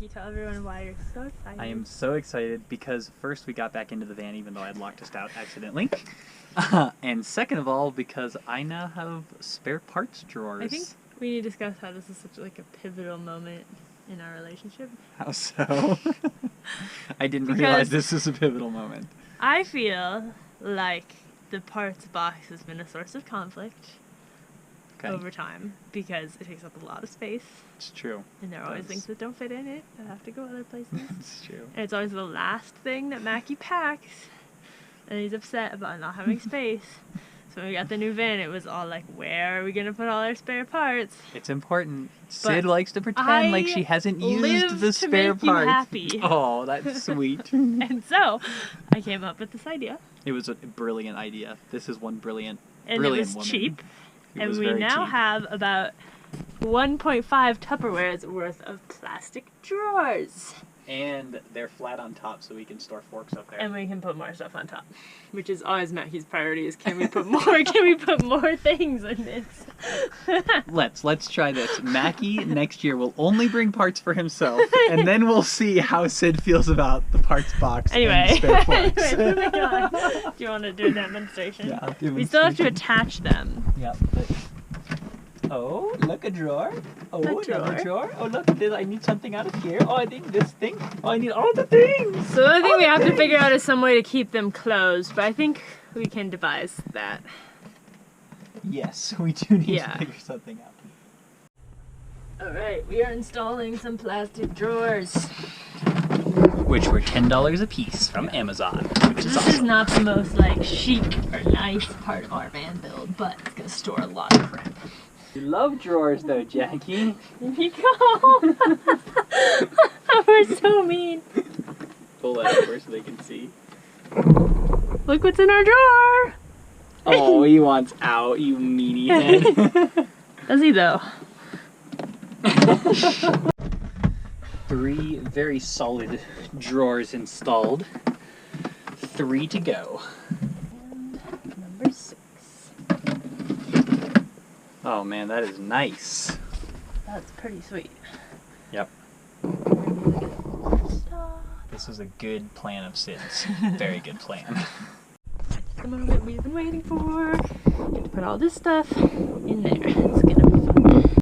Mackie, tell everyone why you're so excited. I am so excited because first we got back into the van even though I had locked us out accidentally. And second of all, because I now have spare parts drawers. I think we need to discuss how this is such like a pivotal moment in our relationship. How so? I didn't realize this was a pivotal moment. I feel like the parts box has been a source of conflict over time because it takes up a lot of space. It's true. And there are always things that don't fit in it that have to go other places. It's true. And it's always the last thing that Mackie packs. And he's upset about not having space. So when we got the new van, it was all like, where are we going to put all our spare parts? It's important. Sid likes to pretend like she hasn't used the spare parts. You happy. Oh, that's sweet. And so I came up with this idea. It was a brilliant idea. This is one brilliant and woman. It was cheap. It was and we now cheap. have about 1.5 Tupperwares worth of plastic drawers. And they're flat on top so we can store forks up there. And we can put more stuff on top. Which is always Mackie's priority is can we put more things in this? Let's try this. Mackie next year will only bring parts for himself, and then we'll see how Sid feels about the parts box and spare forks. Anyway, moving on. Do you want to do a demonstration? Yeah, I'll do we still have to attach them. Yeah. Oh, look, a drawer. Oh, another drawer. Oh, look at this. I need something out of here. Oh, I need this thing. Oh, I need all the things. So the only thing we have to figure out is some way to keep them closed, but I think we can devise that. Yes, we do need to figure something out. Alright, we are installing some plastic drawers. Which were $10 a piece from Amazon, which is awesome. This is not the most, like, chic or nice part of our van build, but it's going to store a lot of crap. You love drawers though, Jackie. There you go. We're so mean. Pull that over so they can see. Look what's in our drawer. Oh, he wants out, you meanie head. Does he though? 3 very solid drawers installed. 3 to go. And number 6. Oh man, that is nice. That's pretty sweet. Yep. This is a good plan of Sid's. Very good plan. The moment we've been waiting for. Get to put all this stuff in there. It's gonna be fun.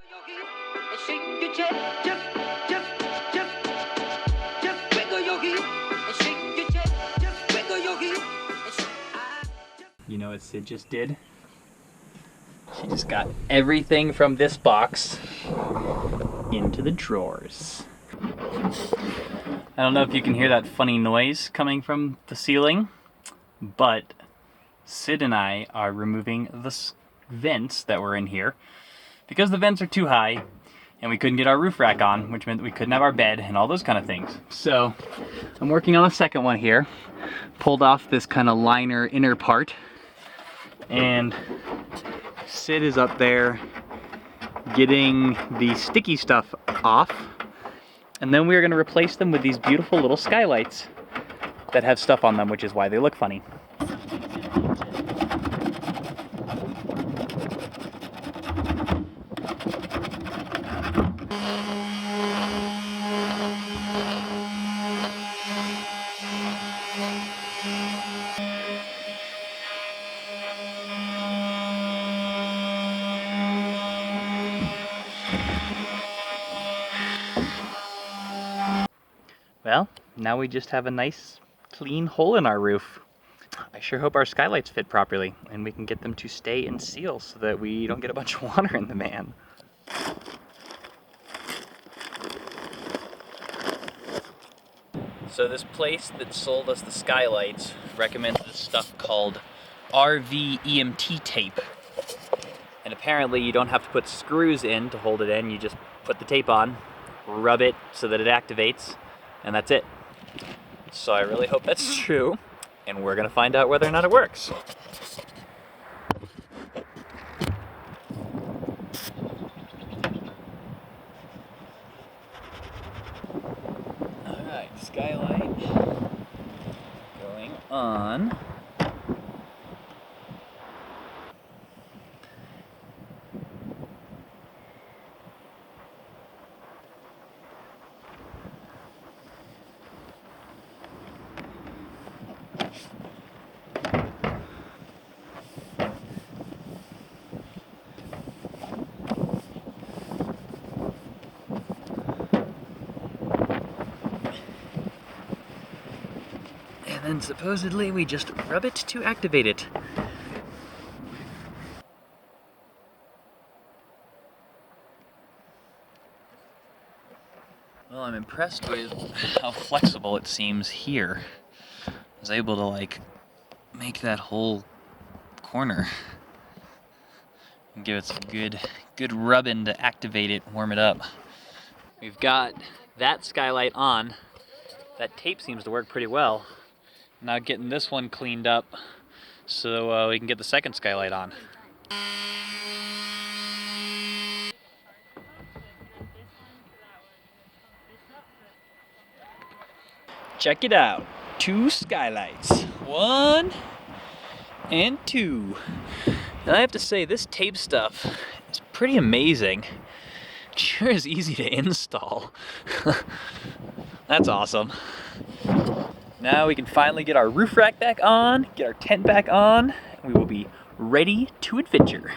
You know what Sid just did? She just got everything from this box into the drawers. I don't know if you can hear that funny noise coming from the ceiling, but Sid and I are removing the vents that were in here because the vents are too high and we couldn't get our roof rack on, which meant we couldn't have our bed and all those kind of things. So I'm working on the second one here. Pulled off this kind of liner inner part, and Sid is up there getting the sticky stuff off, and then we're going to replace them with these beautiful little skylights that have stuff on them, which is why they look funny. Well, now we just have a nice clean hole in our roof. I sure hope our skylights fit properly and we can get them to stay and seal so that we don't get a bunch of water in the van. So this place that sold us the skylights recommends this stuff called RV EMT tape. And apparently you don't have to put screws in to hold it in, you just put the tape on, rub it so that it activates, and that's it. So I really hope that's true, and we're gonna find out whether or not it works. Alright, skylight going on. And then supposedly we just rub it to activate it. Well, I'm impressed with how flexible it seems here. I was able to like make that whole corner and give it some good rubbing to activate it, warm it up. We've got that skylight on. That tape seems to work pretty well. Now getting this one cleaned up so we can get the second skylight on. Check it out, 2 skylights, 1 and 2. Now I have to say, this tape stuff is pretty amazing. It sure is easy to install. That's awesome. Now we can finally get our roof rack back on, get our tent back on, and we will be ready to adventure.